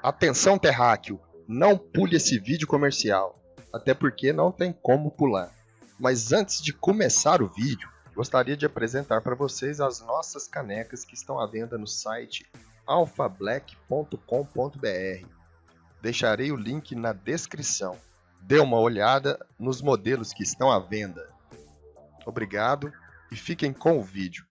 Atenção terráqueo, não pule esse vídeo comercial, até porque não tem como pular. Mas antes de começar o vídeo, gostaria de apresentar para vocês as nossas canecas que estão à venda no site alphablack.com.br. Deixarei o link na descrição. Dê uma olhada nos modelos que estão à venda. Obrigado e fiquem com o vídeo.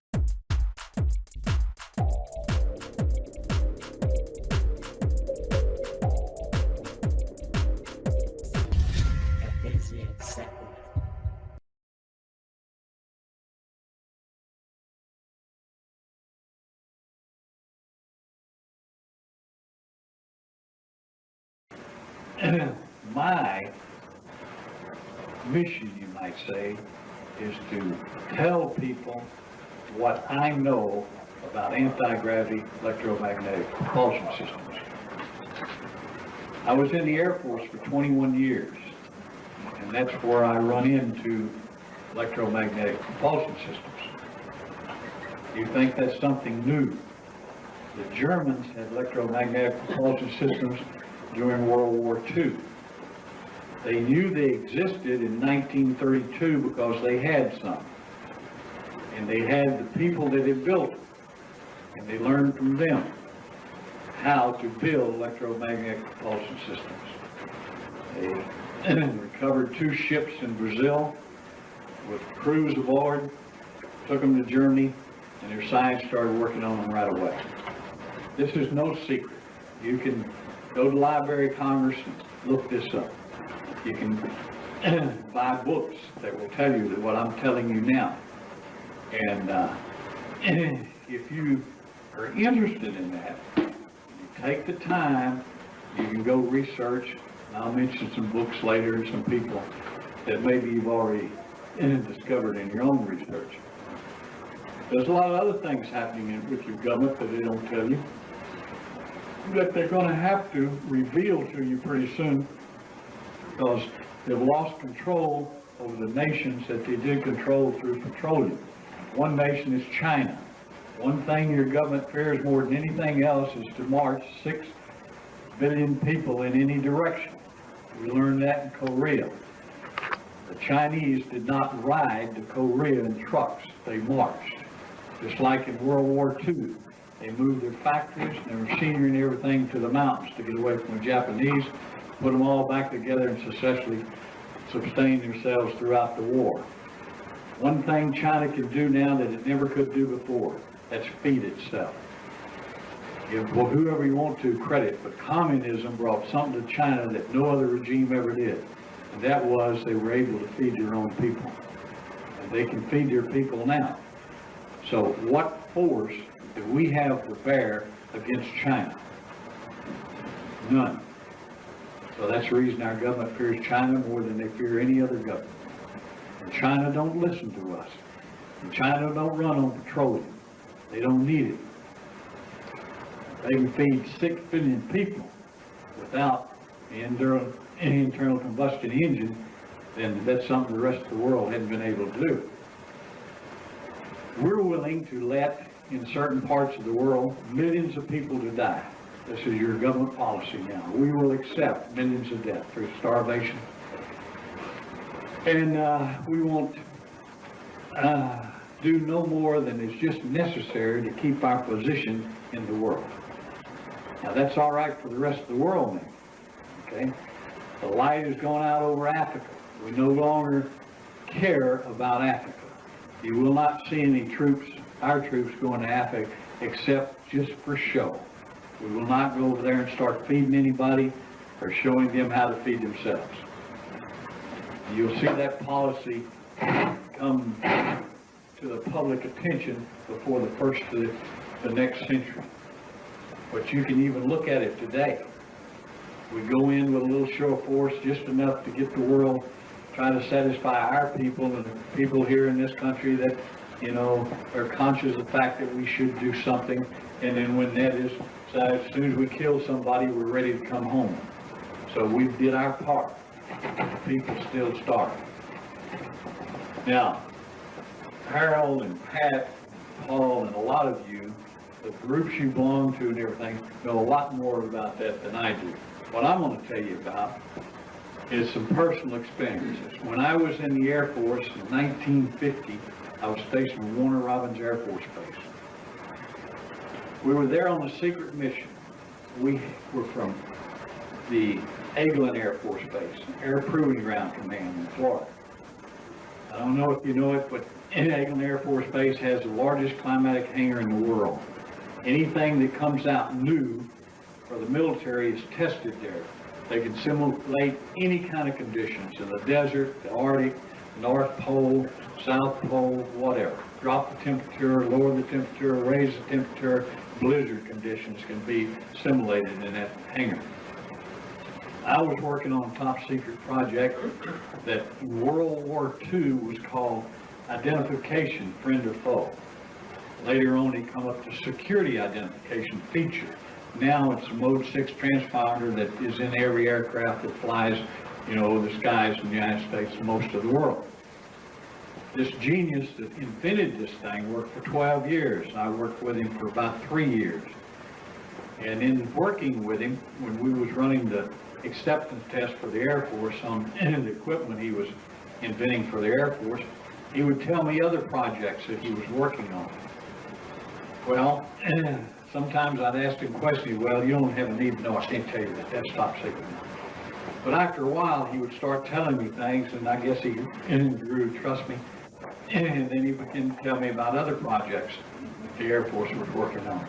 My mission, you might say, is to tell people what I know about anti-gravity electromagnetic propulsion systems. I was in the Air Force for 21 years, and that's where I run into electromagnetic propulsion systems. You think that's something new? The Germans had electromagnetic propulsion systems during World War II. They knew they existed in 1932 because they had some. And they had the people that had built them. And they learned from them how to build electromagnetic propulsion systems. They recovered 2 ships in Brazil with crews aboard, took them to Germany, and their science started working on them right away. This is no secret. You can go to the Library of Congress and look this up. You can buy books that will tell you what I'm telling you now. And if you are interested in that, you take the time, you can go research, and I'll mention some books later and some people that maybe you've already discovered in your own research. There's a lot of other things happening with your government that they don't tell you, that they're going to have to reveal to you pretty soon, because they've lost control over the nations that they did control through petroleum. One nation is China. One thing your government fears more than anything else is to march 6 billion people in any direction. We learned that in Korea. The Chinese did not ride to Korea in trucks, they marched. Just like in World War II. They moved their factories and their machinery and everything to the mountains to get away from the Japanese, put them all back together and successfully sustain themselves throughout the war. One thing China can do now that it never could do before, that's feed itself. Give whoever you want to credit, but communism brought something to China that no other regime ever did. And that was they were able to feed their own people. And they can feed their people now. So what force do we have to bear against China? None. So that's the reason our government fears China more than they fear any other government. And China don't listen to us. And China don't run on petroleum. They don't need it. They can feed 6 billion people without the internal combustion engine, then that's something the rest of the world hadn't been able to do. We're willing to let, in certain parts of the world, millions of people to die. This is your government policy now. We will accept millions of deaths through starvation. And we won't do no more than is just necessary to keep our position in the world. Now that's all right for the rest of the world now, okay? The light has gone out over Africa. We no longer care about Africa. You will not see any troops, our troops, going to Africa except just for show. We will not go over there and start feeding anybody or showing them how to feed themselves. You'll see that policy come to the public attention before the first of the next century. But you can even look at it today. We go in with a little show of force, just enough to get the world, try to satisfy our people and the people here in this country that, you know, are conscious of the fact that we should do something. And then when that is, so as soon as we kill somebody, we're ready to come home. So we did our part. People still starve. Now, Harold and Pat, Paul, and a lot of you, the groups you belong to and everything, know a lot more about that than I do. What I'm going to tell you about is some personal experiences. When I was in the Air Force in 1950, I was stationed at Warner Robins Air Force Base. We were there on a secret mission. We were from the Eglin Air Force Base, Air Proving Ground Command in Florida. I don't know if you know it, but Eglin Air Force Base has the largest climatic hangar in the world. Anything that comes out new for the military is tested there. They can simulate any kind of conditions in the desert, the Arctic, North Pole, South Pole, whatever. Drop the temperature, lower the temperature, raise the temperature. Blizzard conditions can be simulated in that hangar. I was working on a top secret project that in World War II was called identification, friend or foe. Later on, it come up to security identification feature. Now it's a Mode 6 transponder that is in every aircraft that flies, the skies in the United States and most of the world. This genius that invented this thing worked for 12 years. I worked with him for about 3 years. And in working with him, when we was running the acceptance test for the Air Force on the equipment he was inventing for the Air Force, he would tell me other projects that he was working on. Well, sometimes I'd ask him questions, well, you don't have a need to know, I can't tell you that, that's top secret. But after a while, he would start telling me things, and I guess he grew to trust me. And then he began to tell me about other projects the Air Force was working on.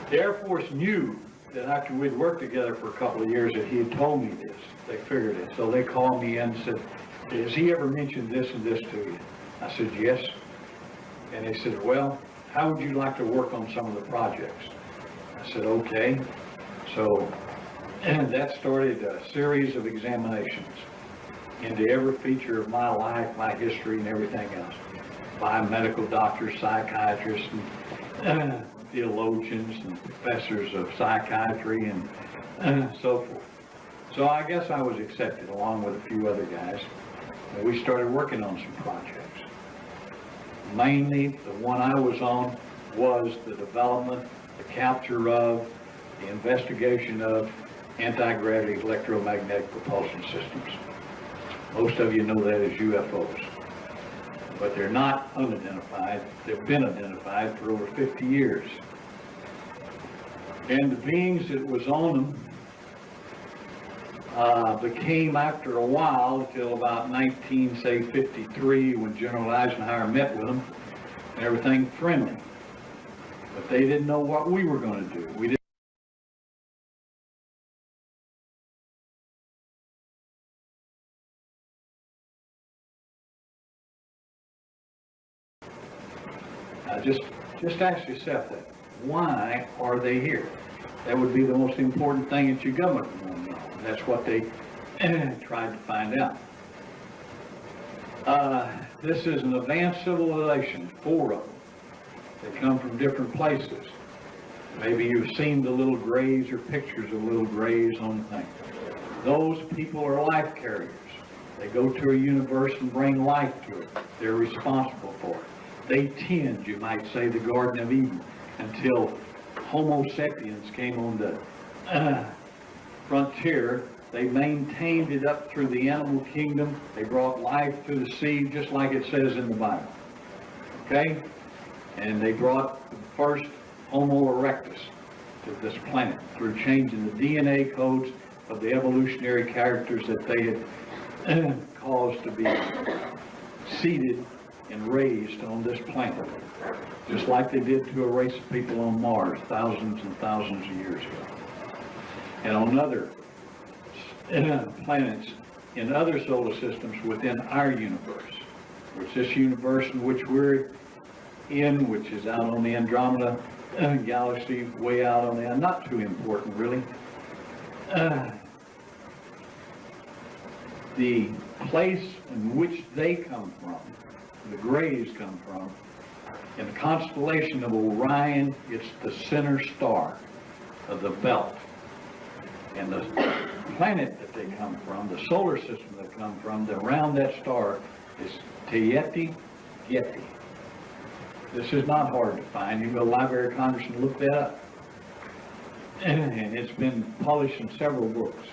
The Air Force knew that after we'd worked together for a couple of years that he had told me this. They figured it. So they called me in and said, has he ever mentioned this and this to you? I said, yes. And they said, well, how would you like to work on some of the projects? I said, okay. So that started a series of examinations into every feature of my life, my history, and everything else, by medical doctors, psychiatrists, and theologians, and professors of psychiatry, and so forth. So I guess I was accepted along with a few other guys, and we started working on some projects. Mainly, the one I was on was the development, the capture of, the investigation of anti-gravity electromagnetic propulsion systems. Most of you know that as UFOs, but they're not unidentified. They've been identified for over 50 years. And the beings that was on them became, after a while, until about 1953, when General Eisenhower met with them, and everything friendly. But they didn't know what we were going to do. We didn't. Just ask yourself that. Why are they here? That would be the most important thing that your government would want to know. That's what they tried to find out. This is an advanced civilization, 4 of them. They come from different places. Maybe you've seen the little grays or pictures of little grays on the thing. Those people are life carriers. They go to a universe and bring life to it. They're responsible for it. They tend, you might say, the Garden of Eden until Homo sapiens came on the frontier. They maintained it up through the animal kingdom. They brought life to the sea, just like it says in the Bible. Okay? And they brought the first Homo erectus to this planet through changing the DNA codes of the evolutionary characters that they had caused to be seeded and raised on this planet, just like they did to a race of people on Mars thousands and thousands of years ago. And on other planets in other solar systems within our universe, which this universe in which we're in, which is out on the Andromeda galaxy, way out on the, not too important really. The place in which they come from, the Greys come from, in the constellation of Orion, it's the center star of the belt. And the planet that they come from, the solar system they come from, around that star is Tayeti Yeti. This is not hard to find. You can go to the Library of Congress and look that up. and it's been published in several books.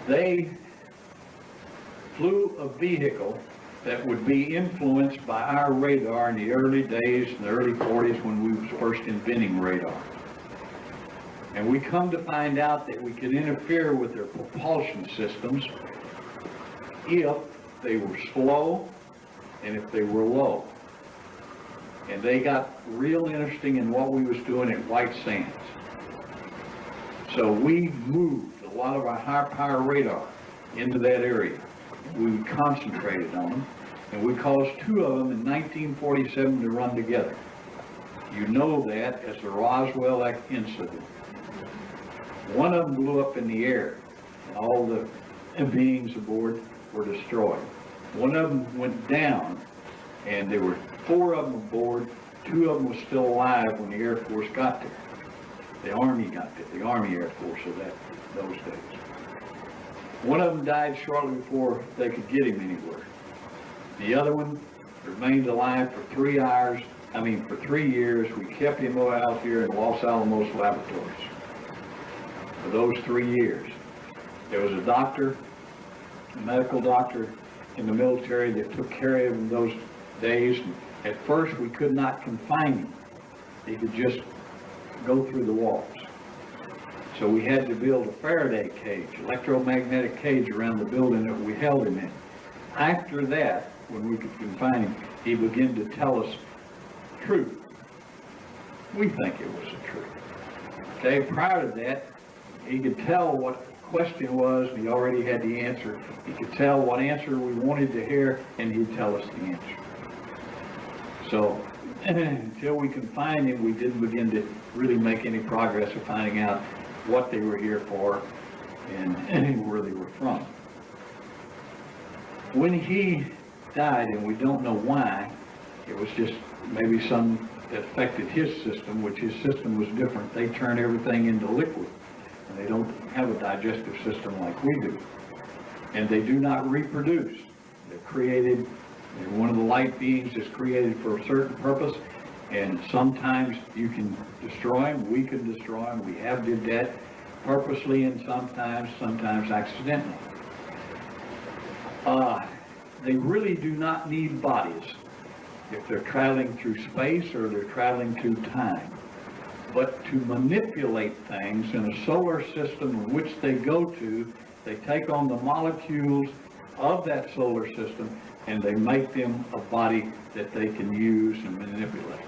They flew a vehicle that would be influenced by our radar in the early days, in the early 40s when we was first inventing radar. And we come to find out that we could interfere with their propulsion systems if they were slow and if they were low. And they got real interesting in what we was doing at White Sands. So we moved a lot of our high power radar into that area. We concentrated on them, and we caused two of them in 1947 to run together. You know that as the Roswell incident. One of them blew up in the air, and all the beings aboard were destroyed. One of them went down, and there were 4 of them aboard. 2 of them were still alive when the Air Force got there. The Army got there, the Army Air Force of those days. One of them died shortly before they could get him anywhere. The other one remained alive for 3 years. We kept him out here in Los Alamos laboratories for those 3 years. There was a doctor, a medical doctor in the military that took care of him those days. At first, we could not confine him. He could just go through the walls. So we had to build a Faraday cage, electromagnetic cage around the building that we held him in. After that, when we could confine him, he began to tell us truth. We think it was the truth. Okay, prior to that, he could tell what the question was, and he already had the answer. He could tell what answer we wanted to hear, and he'd tell us the answer. So until we confined him, we didn't begin to really make any progress of finding out what they were here for and where they were from. When he died, and we don't know why, it was just maybe some that affected his system, which his system was different. They turn everything into liquid, and they don't have a digestive system like we do. And they do not reproduce. They're created, they're one of the light beings is created for a certain purpose, and sometimes you can destroy them, we can destroy them, we have did that purposely and sometimes accidentally. They really do not need bodies if they're traveling through space or they're traveling through time. But to manipulate things in a solar system in which they go to, they take on the molecules of that solar system and they make them a body that they can use and manipulate.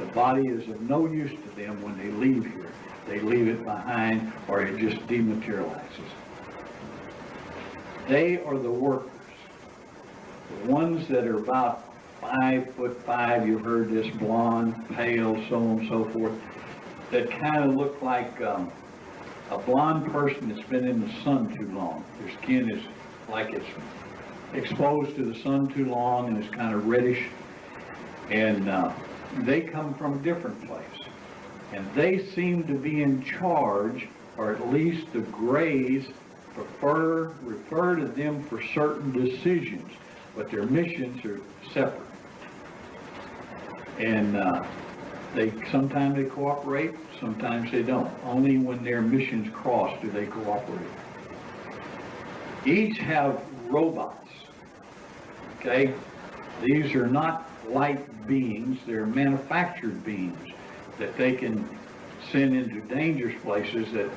The body is of no use to them when they leave here. They leave it behind or it just dematerializes. They are the workers. The ones that are about 5'5", you've heard this, blonde, pale, so on and so forth, that kind of look like a blonde person that's been in the sun too long. Their skin is like it's exposed to the sun too long and it's kind of reddish. And they come from a different place. And they seem to be in charge, or at least the Greys refer to them for certain decisions, but their missions are separate. And sometimes they cooperate, sometimes they don't. Only when their missions cross do they cooperate. Each have robots, okay? These are not light beings, they're manufactured beings that they can send into dangerous places that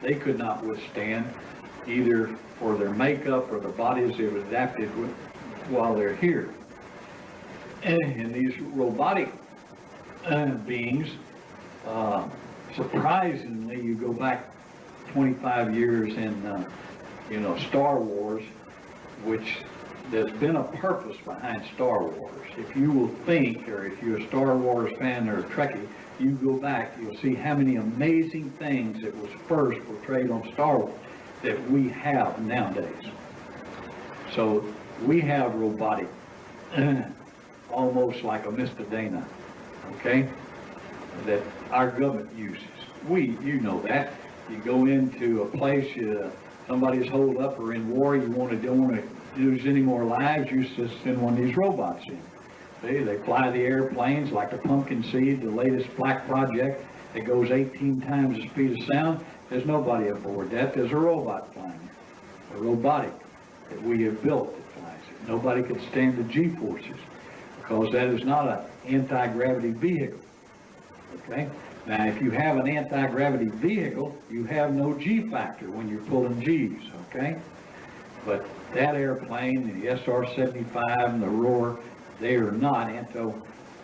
they could not withstand, either for their makeup or the bodies they've adapted with while they're here. And these robotic beings, surprisingly, you go back 25 years in, Star Wars, which there's been a purpose behind Star Wars. If you will think, or if you're a Star Wars fan or a Trekkie, you go back, you'll see how many amazing things that was first portrayed on Star Wars that we have nowadays. So we have robotic, almost like a Mr. Dana, okay, that our government uses. You know that. You go into a place, somebody's holed up or in war, don't want to lose any more lives, you just send one of these robots in. See, they fly the airplanes like the Pumpkin Seed, the latest black project that goes 18 times the speed of sound. There's nobody aboard that. There's a robot flying it, a robotic that we have built that flies it. Nobody could stand the G-forces because that is not an anti-gravity vehicle, okay? Now, if you have an anti-gravity vehicle, you have no G-factor when you're pulling G's, okay? But that airplane, the SR-75 and the Roar, they are not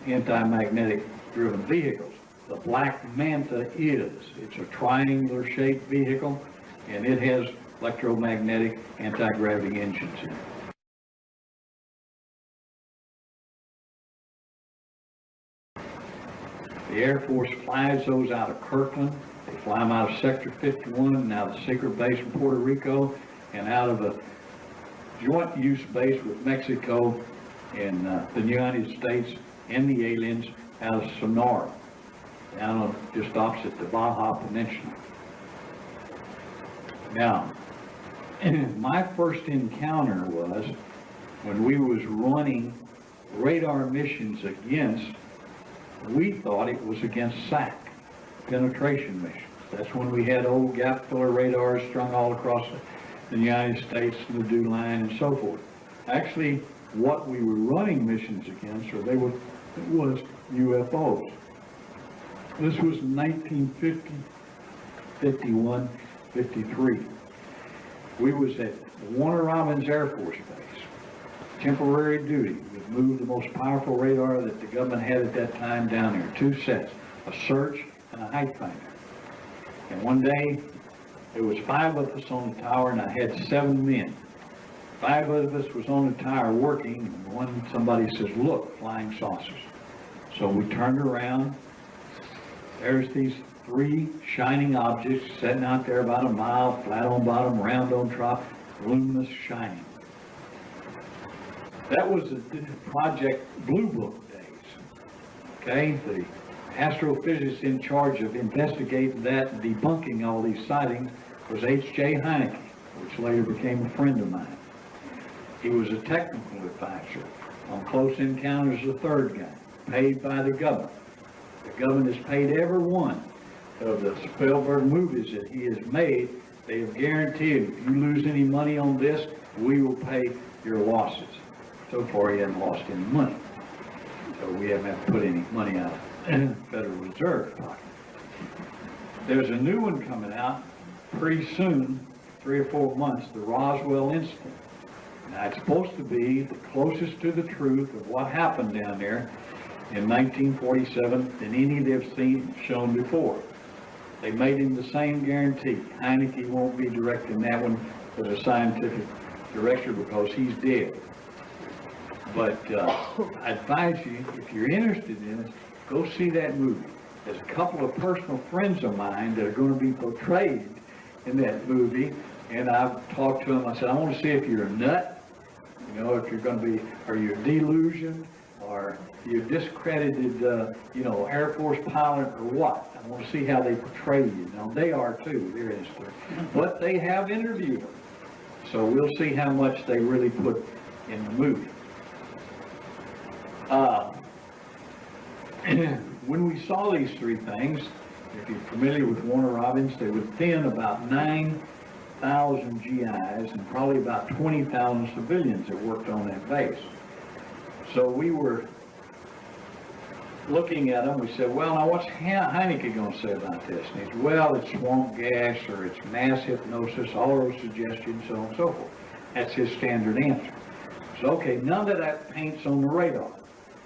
anti-magnetic driven vehicles. The Black Manta is. It's a triangular shaped vehicle, and it has electromagnetic anti-gravity engines in it. The Air Force flies those out of Kirkland. They fly them out of Sector 51 and out of the secret base in Puerto Rico and out of a joint use base with Mexico and the United States and the aliens out of Sonora, down on just opposite the Baja Peninsula. Now, my first encounter was when we was running radar missions against, we thought it was against SAC, penetration missions. That's when we had old gap filler radars strung all across the United States, the DEW line, and so forth. Actually, what we were running missions against, or it was UFOs. This was 1950, 51, 53. We was at Warner Robins Air Force Base, temporary duty. We moved the most powerful radar that the government had at that time down there, 2 sets, a search and a height finder. And one day, there was 5 of us on the tower, and I had 7 men. 5 of us was on the tower working, and somebody says, "Look, flying saucers." So we turned around. There's these 3 shining objects sitting out there about a mile, flat on bottom, round on top, luminous shining. That was the Project Blue Book days. Okay, the astrophysicist in charge of investigating that and debunking all these sightings was H.J. Heineke, which later became a friend of mine. He was a technical advisor on Close Encounters of the Third Kind, paid by the government. The government has paid every one of the Spielberg movies that he has made. They have guaranteed if you lose any money on this, we will pay your losses. So far, he hasn't lost any money. So we haven't had to put any money out of the Federal Reserve pocket. There's a new one coming out pretty soon, 3 or 4 months, the Roswell incident. Now, it's supposed to be the closest to the truth of what happened down there in 1947 than any they've shown before. They made him the same guarantee. Heineke won't be directing that one as a scientific director because he's dead. But I advise you, if you're interested in it, go see that movie. There's a couple of personal friends of mine that are going to be portrayed in that movie, and I've talked to them. I said, I want to see if you're a nut, you know, if you're going to be, are you delusioned, or you're discredited, you know, Air Force pilot, or what? I want to see how they portray you. Now, they are too, they're innocent. But they have interviewed them. So we'll see how much they really put in the movie. When we saw these 3 things, if you're familiar with Warner Robins, they would thin about 9,000 GIs and probably about 20,000 civilians that worked on that base. So we were looking at them. We said, well, now what's Heineke going to say about this? And he said, well, it's swamp gas, or it's mass hypnosis, auto-suggestion, so on and so forth. That's his standard answer. So, okay, none of that paint's on the radar.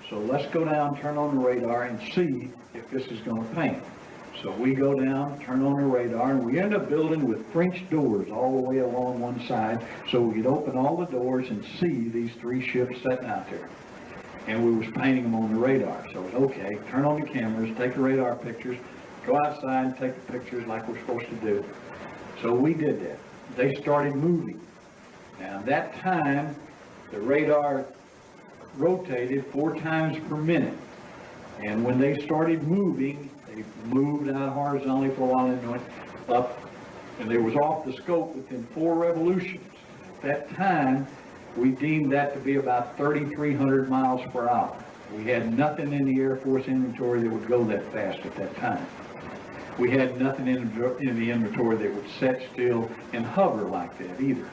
So let's go down, turn on the radar, and see if this is going to paint. So we go down, turn on the radar, and we end up building with French doors all the way along one side, so we could open all the doors and see these 3 ships sitting out there. And we was painting them on the radar. So it's okay, turn on the cameras, take the radar pictures, go outside and take the pictures like we're supposed to do. So we did that. They started moving. Now at that time, the radar rotated 4 times per minute. And when they started moving, they moved out horizontally for a while and went up, and they was off the scope within 4 revolutions. At that time, we deemed that to be about 3,300 miles per hour. We had nothing in the Air Force inventory that would go that fast at that time. We had nothing in the inventory that would set still and hover like that either.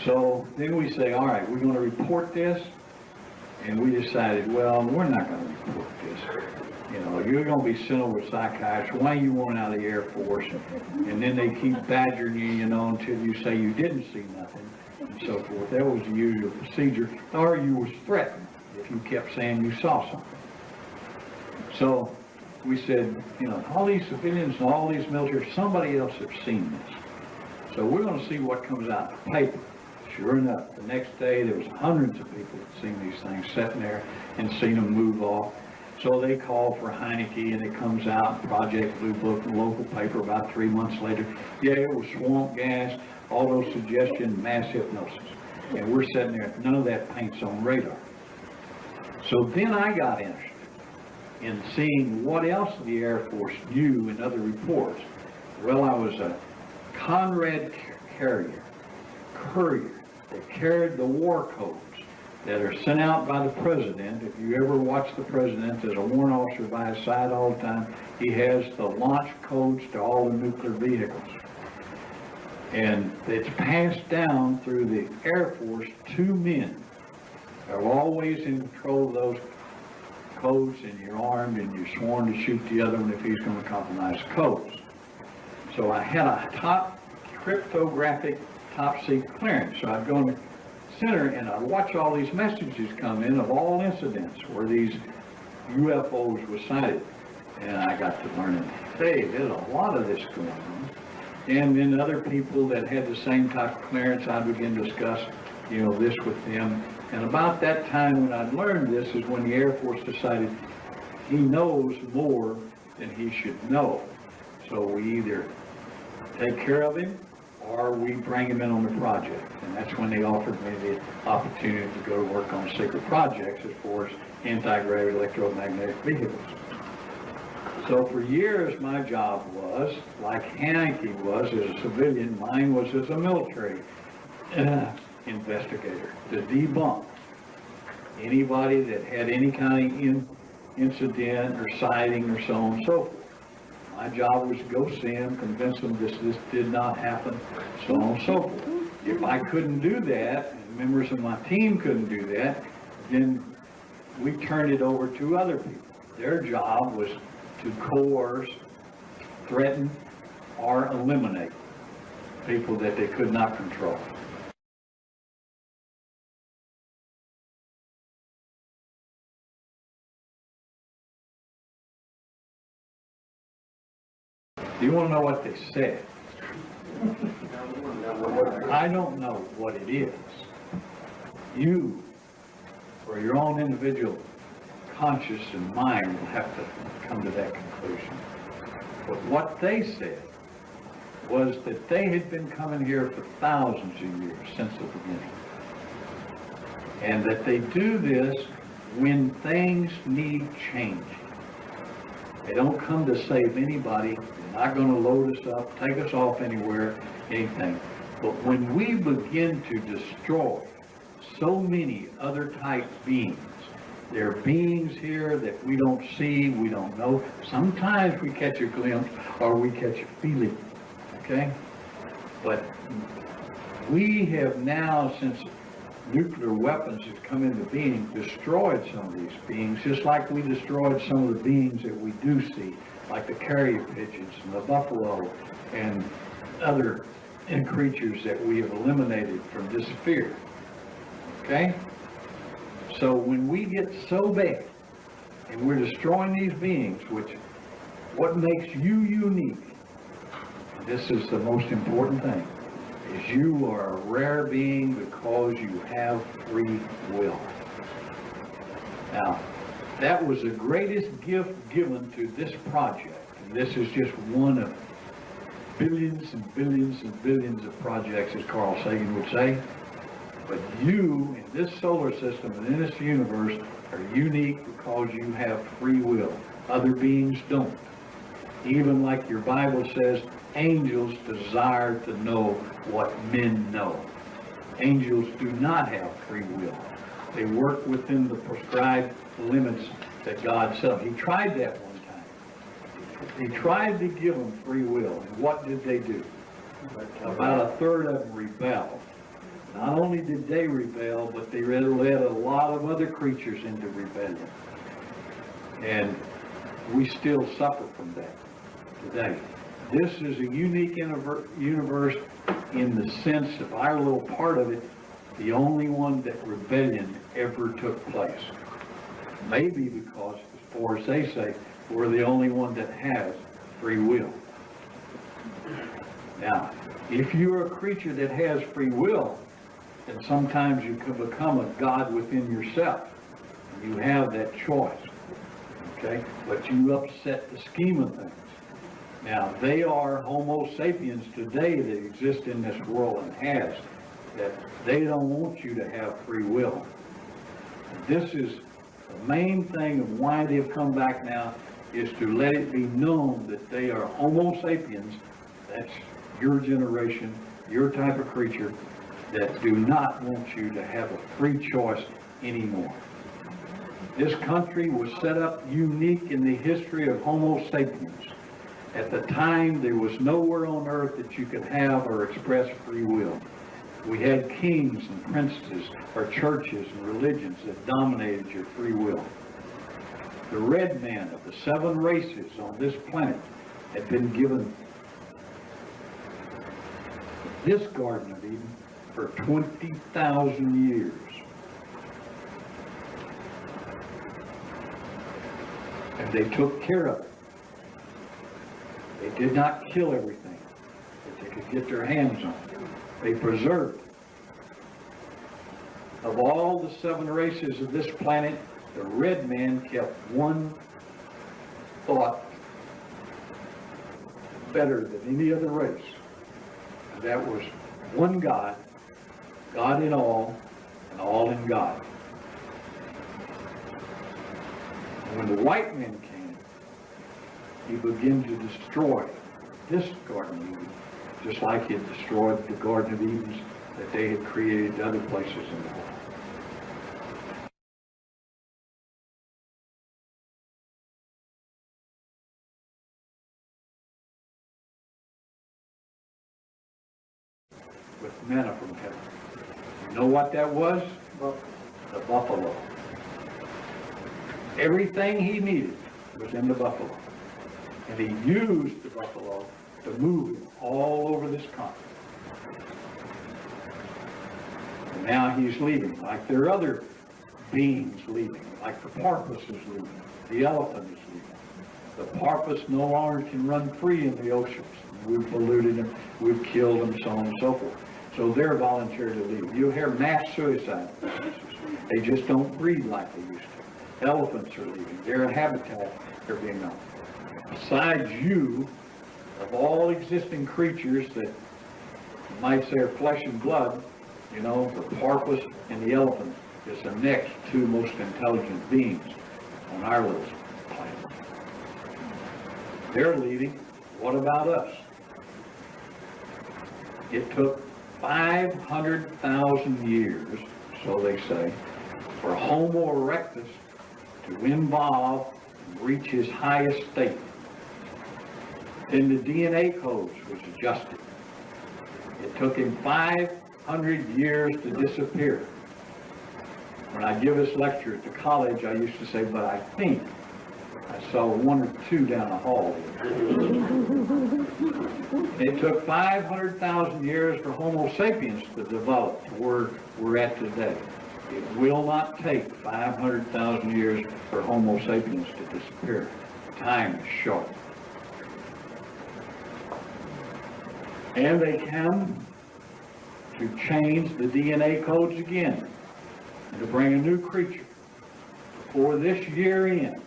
So then we say, all right, we're going to report this. And we decided, well, we're not going to report this. You know, you're going to be sent over to psychiatrists. Why you want out of the Air Force? And then they keep badgering you, you know, until you say you didn't see nothing and so forth. That was the usual procedure. Or you was threatened if you kept saying you saw something. So we said, you know, all these civilians and all these military, somebody else has seen this. So we're going to see what comes out in the paper. Sure enough, the next day there was hundreds of people that seen these things sitting there and seen them move off. So they called for Heineke, and it comes out in Project Blue Book, the local paper, about 3 months later. Yeah, it was swamp gas, all those suggestions, mass hypnosis. And we're sitting there, none of that paint's on radar. So then I got interested in seeing what else the Air Force knew in other reports. Well, I was a Conrad courier that carried the war codes that are sent out by the president. If you ever watch the president, there's a warrant officer by his side all the time. He has the launch codes to all the nuclear vehicles. And it's passed down through the Air Force to men. They're always in control of those codes, and you're armed and you're sworn to shoot the other one if he's going to compromise the codes. So I had a top cryptographic top secret clearance. So I'd go in the center and I'd watch all these messages come in of all incidents where these UFOs were sighted. And I got to learning, hey, there's a lot of this going on. And then other people that had the same type of clearance, I'd begin to discuss, you know, this with them. And about that time when I'd learned this is when the Air Force decided he knows more than he should know. So we either take care of him or we bring him in on the project. And that's when they offered me the opportunity to go to work on secret projects as far as anti-gravity electromagnetic vehicles. So for years my job was, like Heineke was as a civilian, mine was as a military investigator, to debunk anybody that had any kind of incident or sighting or so on and so forth. My job was to go see them, convince them this did not happen, so on and so forth. If I couldn't do that, and members of my team couldn't do that, then we turned it over to other people. Their job was to coerce, threaten, or eliminate people that they could not control. Do you want to know what they said? I don't know what it is. You, for your own individual conscience and mind, will have to come to that conclusion. But what they said was that they had been coming here for thousands of years since the beginning. And that they do this when things need changing. They don't come to save anybody. They're not going to load us up, take us off anywhere, anything. But when we begin to destroy so many other type beings, there are beings here that we don't see, we don't know. Sometimes we catch a glimpse or we catch a feeling, okay? But we have now, since nuclear weapons have come into being, destroyed some of these beings, just like we destroyed some of the beings that we do see, like the carrier pigeons and the buffalo and other creatures that we have eliminated from this sphere. Okay? So when we get so bad and we're destroying these beings, which what makes you unique, this is the most important thing, is you are a rare being because you have free will. Now, that was the greatest gift given to this project. And this is just one of billions and billions and billions of projects, as Carl Sagan would say. But you, in this solar system and in this universe, are unique because you have free will. Other beings don't. Even like your Bible says, angels desire to know what men know. Angels do not have free will. They work within the prescribed limits that God set up. He tried that one time. He tried to give them free will. And what did they do? About a third of them rebelled. Not only did they rebel, but they led a lot of other creatures into rebellion. And we still suffer from that today. This is a unique universe in the sense of our little part of it, the only one that rebellion ever took place. Maybe because, as far as they say, we're the only one that has free will. Now, if you're a creature that has free will, then sometimes you can become a God within yourself. You have that choice, okay? But you upset the scheme of things. Now, they are Homo sapiens today that exist in this world and has, that they don't want you to have free will. This is the main thing of why they've come back now, is to let it be known that they are Homo sapiens, that's your generation, your type of creature, that do not want you to have a free choice anymore. This country was set up unique in the history of Homo sapiens. At the time, there was nowhere on earth that you could have or express free will. We had kings and princes, or churches and religions that dominated your free will. The red man of the 7 races on this planet had been given this Garden of Eden for 20,000 years. And they took care of it. They did not kill everything that they could get their hands on. They preserved it. Of all the 7 races of this planet, the red man kept one thought better than any other race. And that was one God, God in all, and all in God. And when the white man came, he began to destroy this Garden of Eden, just like he had destroyed the Garden of Edens that they had created other places in the world. With manna from heaven. You know what that was? The buffalo. Everything he needed was in the buffalo. And he used the buffalo to move him all over this continent. And now he's leaving, like there are other beings leaving, like the porpoise is leaving, the elephant is leaving. The porpoise no longer can run free in the oceans. We've polluted them, we've killed them, so on and so forth. So they're volunteer to leave. You hear mass suicide. They just don't breed like they used to. Elephants are leaving. Their habitat are being known. Besides you, of all existing creatures that you might say are flesh and blood, you know, the porpoise and the elephant is the next 2 most intelligent beings on our little planet. They're leaving. What about us? It took 500,000 years, so they say, for Homo erectus to evolve and reach his highest state. Then the DNA codes was adjusted. It took him 500 years to disappear. When I give this lecture at the college, I used to say, but I think I saw 1 or 2 down the hall. It took 500,000 years for Homo sapiens to develop to where we're at today. It will not take 500,000 years for Homo sapiens to disappear. Time is short. And they come to change the DNA codes again and to bring a new creature. Before this year ends,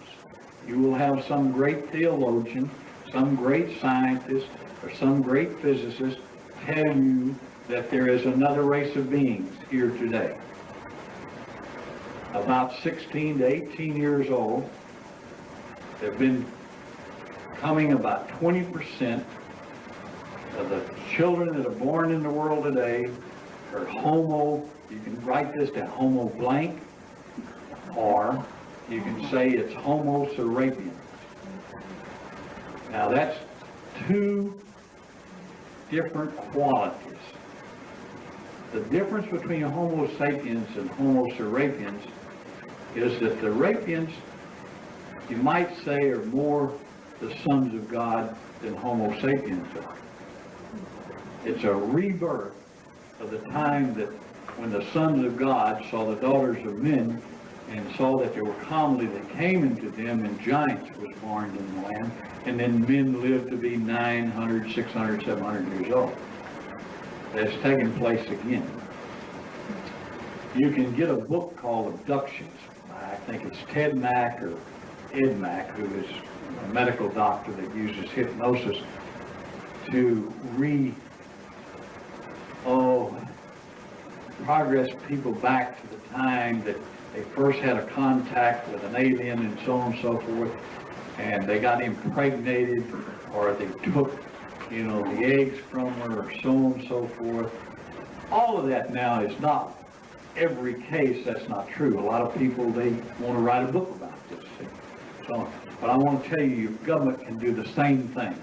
you will have some great theologian, some great scientist, or some great physicist tell you that there is another race of beings here today. About 16 to 18 years old, they've been coming about 20% of the children that are born in the world today are Homo, you can write this down, Homo blank, or you can say it's Homo sapiens. Now that's two different qualities. The difference between Homo sapiens and Homo sapiens is that the rapiens, you might say, are more the sons of God than Homo sapiens are. It's a rebirth of the time that when the sons of God saw the daughters of men and saw that there were comely that came into them and giants was born in the land, and then men lived to be 900, 600, 700 years old. That's taken place again. You can get a book called Abductions. I think it's Ted Mack or Ed Mack, who is a medical doctor that uses hypnosis to progress people back to the time that they first had a contact with an alien and so on and so forth, and they got impregnated, or they took, the eggs from her, or so on and so forth. All of that now is not every case. That's not true. A lot of people, they want to write a book about this thing. So, but I want to tell you, your government can do the same thing.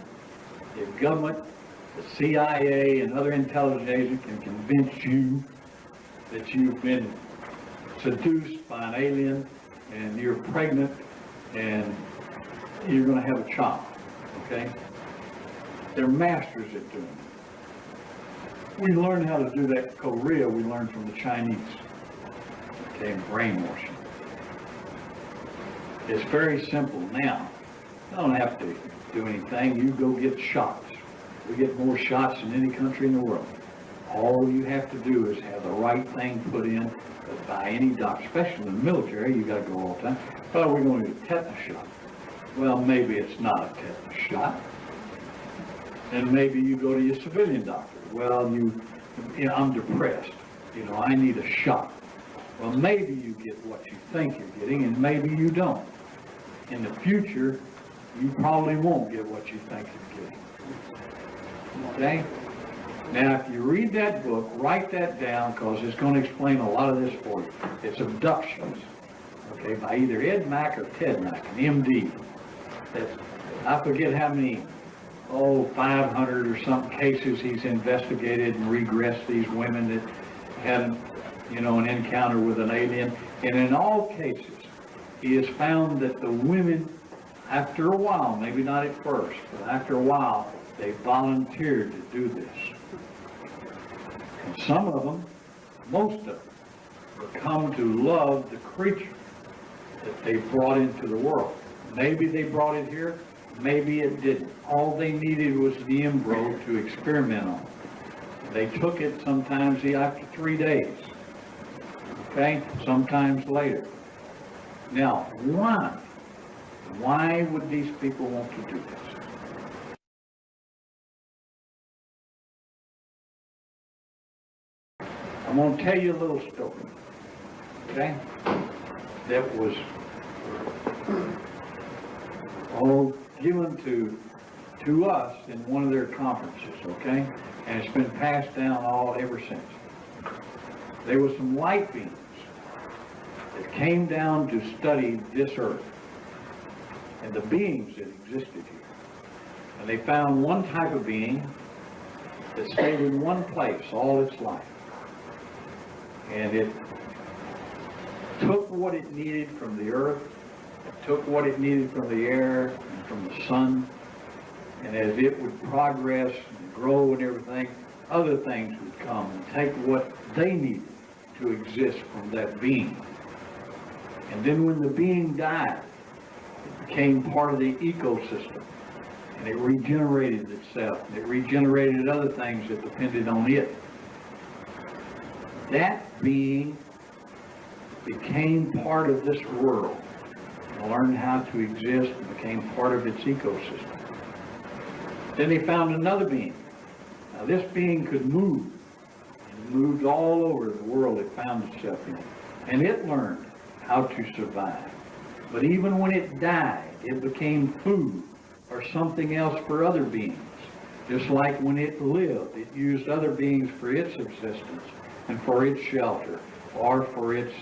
Your government, the CIA, and other intelligence agents can convince you that you've been seduced by an alien and you're pregnant and you're going to have a child, okay? They're masters at doing it. We learned how to do that in Korea. We learned from the Chinese, okay, brainwashing. It's very simple now. You don't have to do anything. You go get shots. We get more shots than any country in the world. All you have to do is have the right thing put in by any doctor, especially in the military. You got to go all the time. Oh, we're going to get a tetanus shot. Well, maybe it's not a tetanus shot. And maybe you go to your civilian doctor. Well, I'm depressed. I need a shot. Well, maybe you get what you think you're getting, and maybe you don't. In the future, you probably won't get what you think you're getting. Okay? Now, if you read that book, write that down, because it's going to explain a lot of this for you. It's Abductions, okay, by either Ed Mack or Ted Mack, an MD. I forget how many, 500 or something cases he's investigated and regressed these women that had, an encounter with an alien. And in all cases, he has found that the women, after a while, maybe not at first, but after a while, they volunteered to do this. And some of them, most of them, will come to love the creature that they brought into the world. Maybe they brought it here, maybe it didn't. All they needed was the embryo to experiment on. They took it sometimes after 3 days, okay, sometimes later. Now, why? Why would these people want to do this? I'm going to tell you a little story, okay, that was given to us in one of their conferences, okay, and it's been passed down ever since. There were some light beings that came down to study this earth and the beings that existed here. And they found one type of being that stayed in one place all its life. And it took what it needed from the earth, it took what it needed from the air and from the sun, and as it would progress and grow and everything, other things would come and take what they needed to exist from that being. And then when the being died, it became part of the ecosystem, and it regenerated itself, and it regenerated other things that depended on it. That being became part of this world, and learned how to exist, and became part of its ecosystem. Then they found another being. Now this being could move, and moved all over the world it found itself in, and it learned how to survive. But even when it died, it became food or something else for other beings. Just like when it lived, it used other beings for its existence and for its shelter, or for its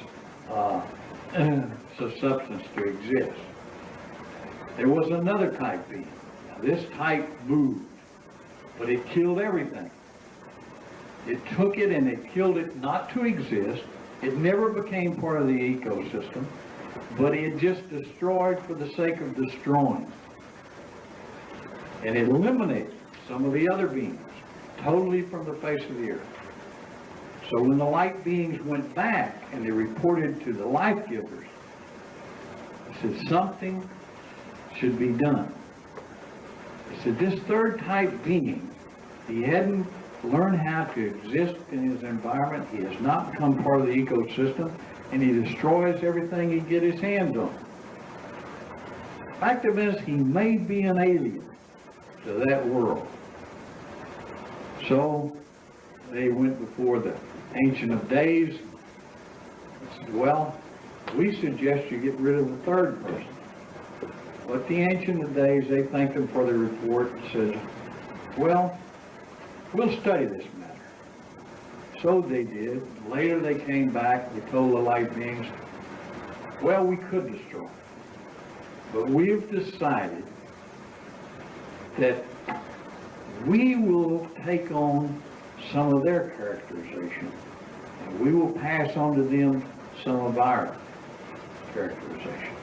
substance to exist. There was another type being. Now, this type moved, but it killed everything. It took it and it killed it not to exist. It never became part of the ecosystem, but it just destroyed for the sake of destroying. And it eliminated some of the other beings totally from the face of the earth. So when the light beings went back and they reported to the life givers, they said something should be done. They said this third type being, he hadn't learned how to exist in his environment. He has not become part of the ecosystem, and he destroys everything he gets his hands on. Fact of it is, he may be an alien to that world. So they went before the Ancient of Days and said, well, we suggest you get rid of the third person. But the Ancient of Days, they thanked them for their report and said, well, we'll study this matter. So they did. Later they came back, they told the light beings, well, we could destroy it. But we've decided that we will take on some of their characterization, and we will pass on to them some of our characterization.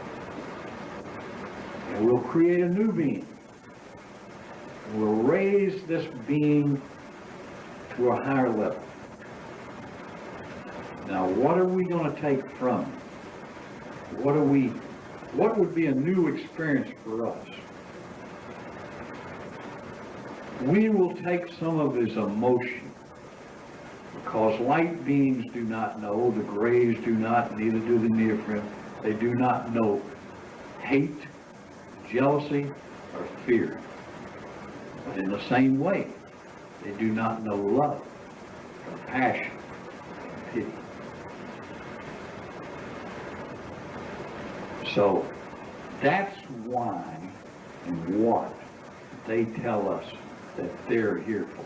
And we'll create a new being. We'll raise this being to a higher level. Now, what are we going to take from it? What would be a new experience for us? We will take some of his emotion, because light beings do not know, the grays do not, neither do the neophyte. They do not know hate, jealousy, or fear. But in the same way, they do not know love, compassion, and pity. So that's why and what they tell us that they're here for.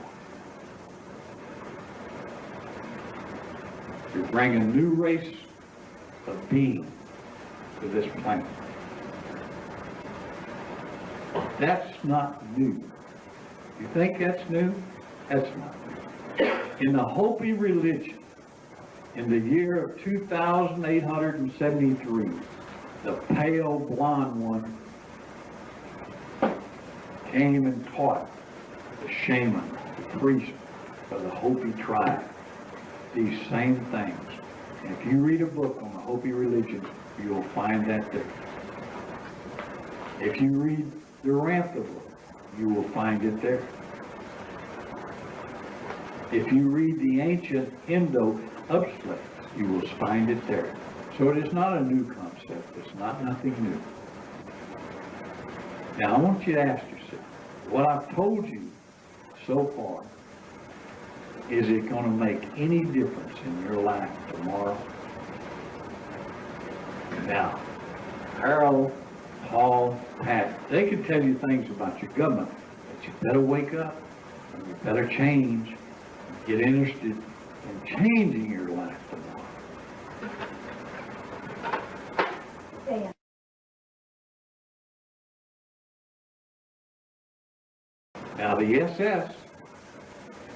To bring a new race of being to this planet. That's not new. You think that's new? That's not new. In the Hopi religion, in the year of 2873, the pale blonde one came and taught the shaman, the priest of the Hopi tribe, these same things. And if you read a book on the Hopi religion, you'll find that there. If you read the Rantha book, you will find it there. If you read the ancient Indo-Upslates, you will find it there. So it is not a new concept. It's not nothing new. Now I want you to ask yourself, what I've told you so far, is it going to make any difference in your life tomorrow? Now, Harold, Paul, Pat, they could tell you things about your government, but you better wake up, and you better change, and get interested in changing your life tomorrow. Now the SS,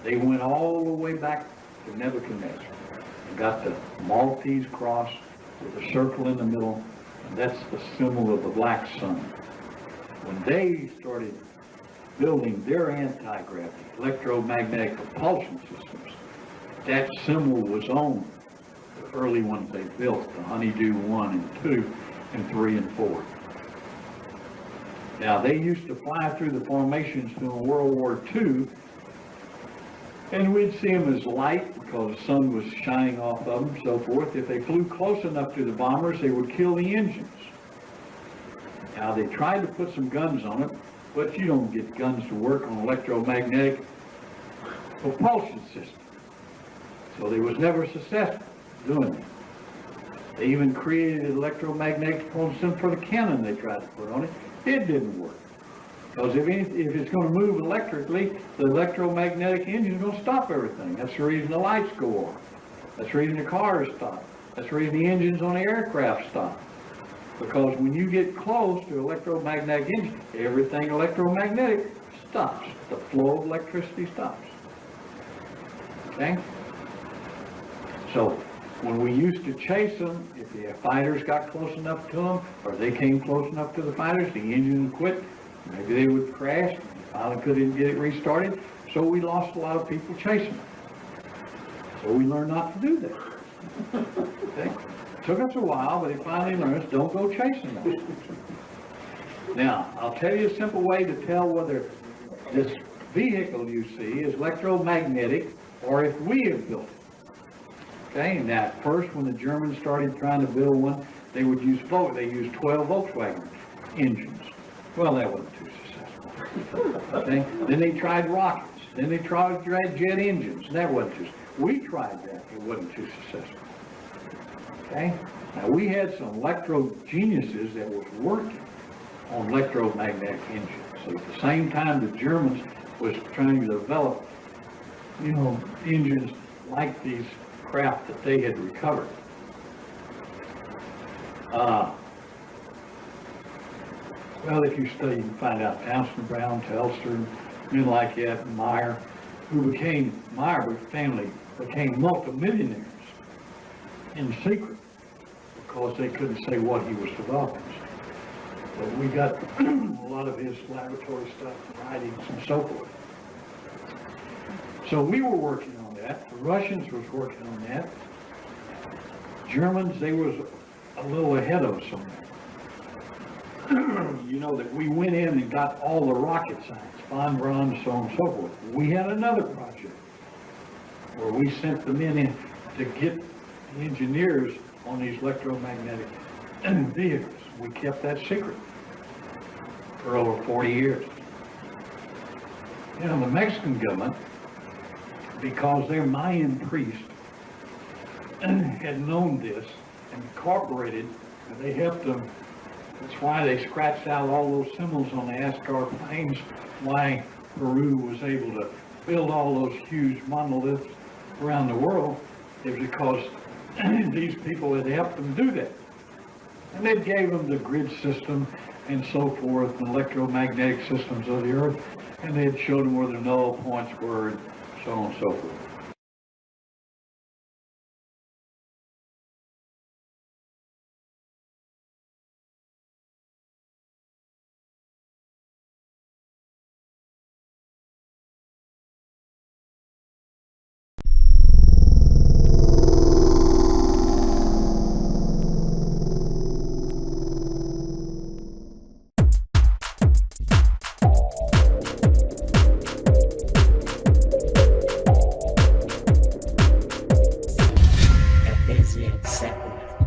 they went all the way back to Nebuchadnezzar and got the Maltese cross with a circle in the middle, and that's the symbol of the black sun. When they started building their anti-gravity, electromagnetic propulsion systems, that symbol was on the early ones they built, the Honeydew 1 and 2 and 3 and 4. Now, they used to fly through the formations during World War II, and we'd see them as light because the sun was shining off of them and so forth. If they flew close enough to the bombers, they would kill the engines. Now, they tried to put some guns on it, but you don't get guns to work on electromagnetic propulsion system. So they was never successful doing it. They even created an electromagnetic propulsion for the cannon they tried to put on it. It didn't work. Because if it's going to move electrically, the electromagnetic engine is going to stop everything. That's the reason the lights go on. That's the reason the cars stop. That's the reason the engines on the aircraft stop. Because when you get close to electromagnetic energy, everything electromagnetic stops. The flow of electricity stops. Okay? So, when we used to chase them, if the fighters got close enough to them, or they came close enough to the fighters, the engine would quit. Maybe they would crash, and finally couldn't get it restarted. So we lost a lot of people chasing them. So we learned not to do that. Okay? Took us a while, but they finally learned us, don't go chasing them. Now, I'll tell you a simple way to tell whether this vehicle you see is electromagnetic or if we have built it. Okay, and at first when the Germans started trying to build one, they would use 12 Volkswagen engines. Well, that wasn't too successful. Okay, then they tried rockets. Then they tried jet engines. And that wasn't too successful. We tried that. It wasn't too successful. Okay, now we had some electro geniuses that was working on electromagnetic engines. So at the same time the Germans was trying to develop, engines like these craft that they had recovered. Well, if you study, you can find out Townsend Brown, Telstor, and men like that, and Meyer, Meyer family became multimillionaires in secret because they couldn't say what he was developing. But we got a lot of his laboratory stuff, writings, and so forth. So we were working on that. The Russians was working on that. Germans, they was a little ahead of us on that. That we went in and got all the rocket science, von Braun, so on and so forth. We had another project where we sent the men in to get the engineers on these electromagnetic vehicles. We kept that secret for over 40 years. The Mexican government, because their Mayan priest had known this and incorporated, and they helped them. That's why they scratched out all those symbols on the Ascar plains, why Peru was able to build all those huge monoliths around the world, is because these people had helped them do that. And they gave them the grid system and so forth, and electromagnetic systems of the earth, and they had showed them where the null points were, and so on and so forth. Busy and separate.